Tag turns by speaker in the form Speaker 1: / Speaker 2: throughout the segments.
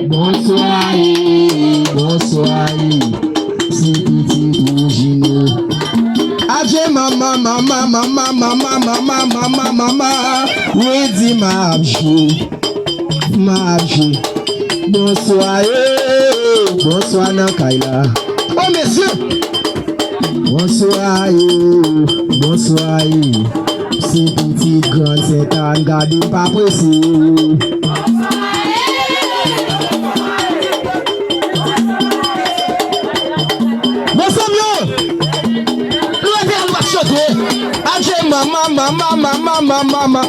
Speaker 1: Bonsoir, bonsoir, si petit Gino. Adje mama, mama, mama, mama, mama, mama, mama, oui dis ma vie, ma vie. Bonsoir, bonsoir Nakaila. Oh messieurs, bonsoir, bonsoir. Si petit grand c'est un gardé pas précis. Mama, mama, mama, mama.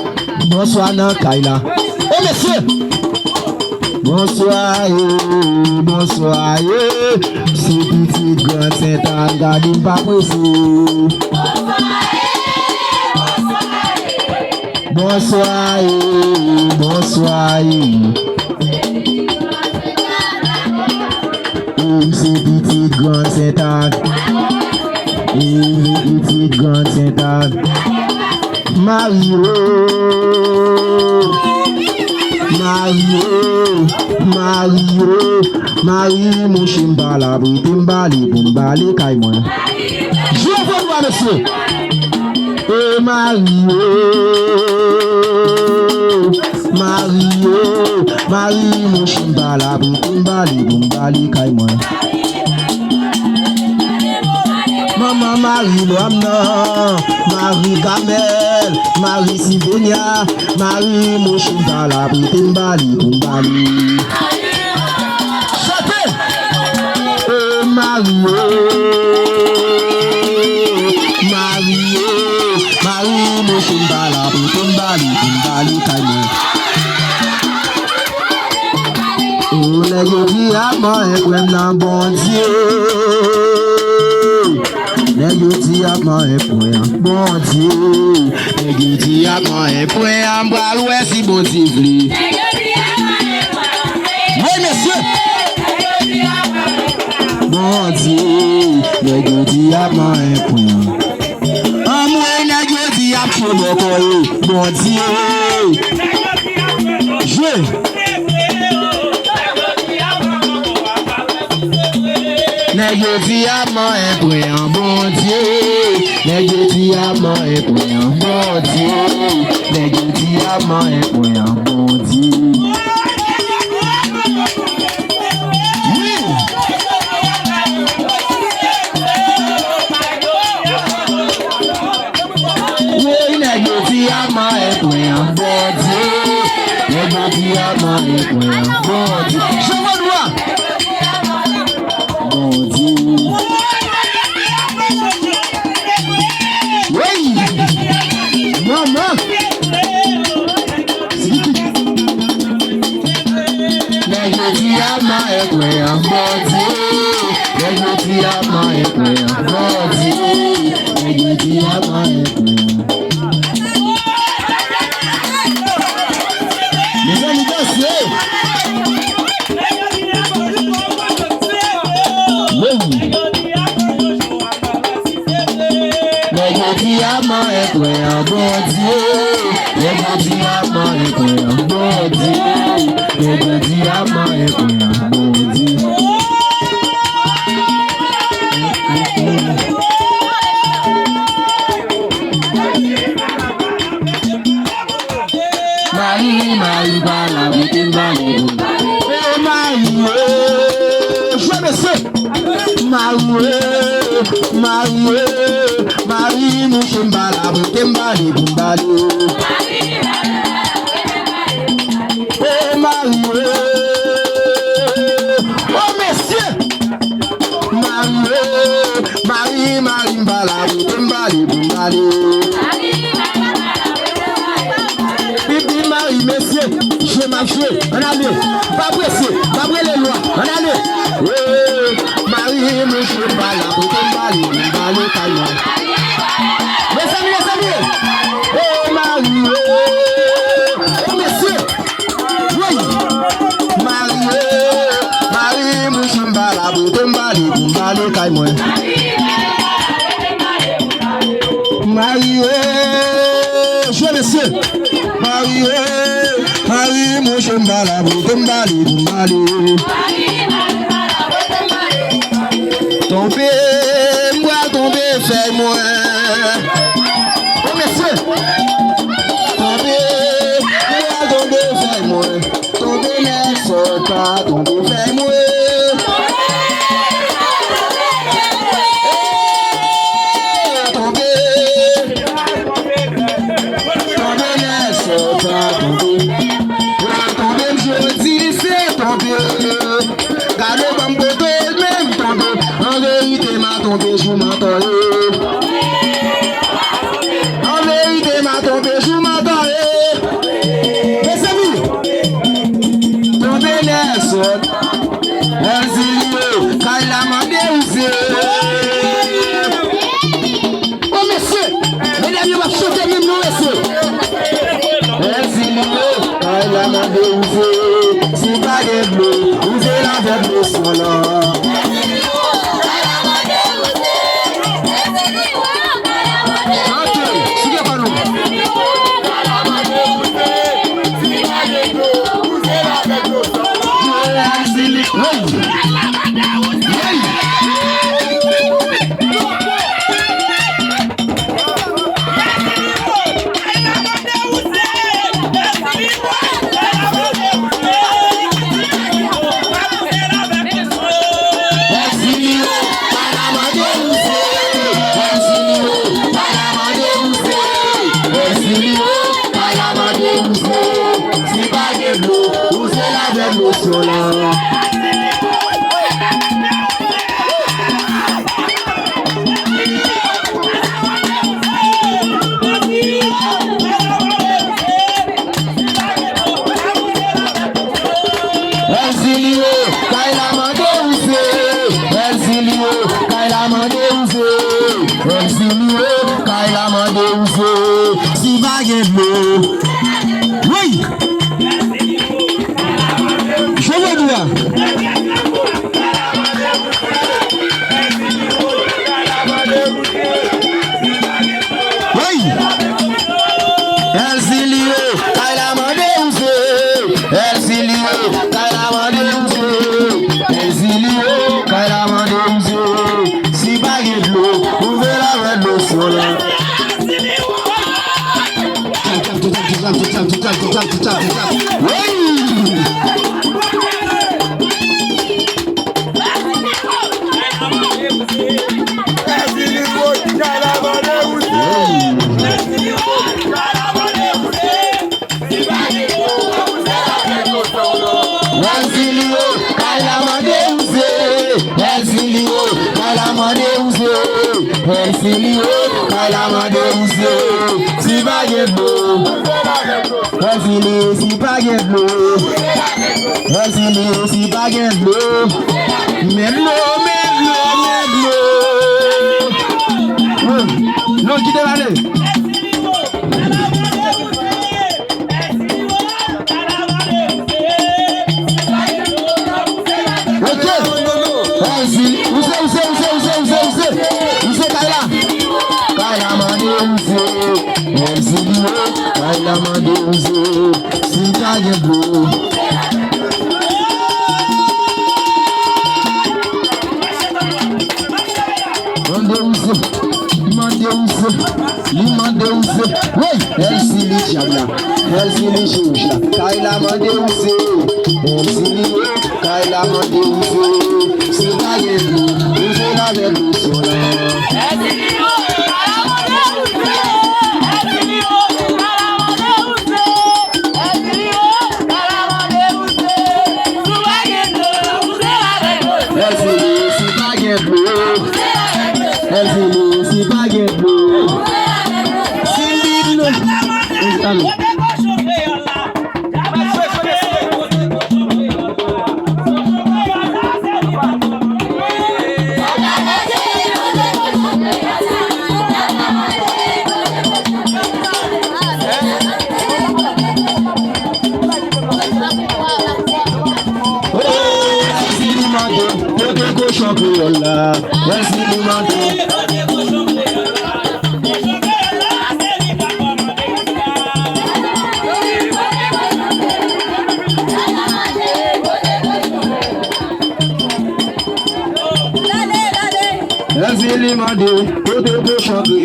Speaker 1: Bonsoir Nakaila. Oh messieurs. Bonsoir, bonsoir. Si petit grand c'est un gardé pas précis. Bonsoir, bonsoir. Si petit grand c'est un petit grand c'est un Mario, Mario, Mario, Mario, mon chimbala, boutimbali, bumbali, caïmon. Je veux voir monsieur. Et Mario, Mario, Mario, mon chimbala, boutimbali, bumbali, caïmon. Maman Marie Loamna, Marie Gamel, Marie Sidonia, Marie Mouchimbala, Boutimbali, Bumbali. Chantez! Marie, Marie, Marie Mouchimbala, Boutimbali, Bumbali, Kaye. Oh, les yeux à moi, et quoi, bon Dieu. Négoti à moi un point, bon Dieu. Négoti à moi un point, en bras l'ouest si bon Dieu. Oui, monsieur. Bon Dieu. Négoti à moi un point. En moi, négoti à tout mon corps, bon Dieu. Je. Négoti à moi un point, bon Dieu. Négoti à moi un point, bon Dieu. Négoti à moi un point, bon Dieu. Oui, négoti à moi un point, bon Dieu. Négoti à moi un point, bon Dieu. Je vous vois. Oui, maman. Négoti à moi un point, bon Dieu. Négoti à moi un point, bon Dieu. Négoti à moi un point. Les amis dansez. Négoti à moi un point, bon Dieu. Négoti à moi un point, bon Dieu. Négoti à moi un point, bon Dieu. Marie, Marie, bala, boutimbali, oh Marie, je me sais. Marie, Marie, Marie, Mouchimbala, boutimbali, bumbali. Oh Marie, oh messieurs. Marie, Marie, Marie, bala, boutimbali, bumbali. Marie, messieurs, je marche, on a mieux, pas pressé, pas près les lois, on a mieux. Marie, monsieur, pas là, pour te baler, baler, caillou. Les amis, oh Marie, oh messieurs, oui, Marie, Marie, monsieur, pas là, pour te baler, caillou. Marie, je messieurs, Marie. Marie, mon chemin, Tombali. Tomber, moi tomber, fais-moi. Oh monsieur. Tomber, moi tomber, fais-moi. Tomber, laisse pas, tomber, fais-moi. Je m'entends. En vérité, m'a tombé, je m'entends. Mes amis, tombé les autres. Exilio, quand il a mandé où c'est. Oh, monsieur, mesdames, vous va chanter même nous, monsieur. Exilio, quand il a mandé où c'est. C'est pas des bleus, vous êtes là avec le son là. Oui. Je veux dire. Oui. Exilio, Kaila Mandeuze. Exilio, Kaila Mandeuze. Exilio, Kaila Mandeuze. Si baguette l'eau, ouvrez la red l'eau sur la. Exilio, Kaila Mandeuze. Si baguette l'eau. Exilio, si baguette l'eau. Exilio, si baguette l'eau. Même l'eau. L'eau qui te va aller. Ok. Exilio, où c'est Kaila? Kaila Mandeuze. Exilio, Kaila Mandeuze. Si baguette l'eau. Mandeuze, oui, Exilio Chabla, Exilio Chouchla, Kaila Mandeuze, Exilio, Kaila Mandeuze, si baguette l'eau, vous êtes avec le soleil. Exilio, Kaila Mandeuze, Exilio, Kaila Mandeuze, Exilio, Kaila Mandeuze, si baguette l'eau, vous êtes avec le soleil. Exilio, si baguette l'eau, Exilio, si baguette l'eau. Ezilimande, côté pour chanter,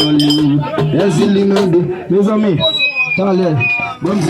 Speaker 1: Ezilimande, mes amis, allez, bonne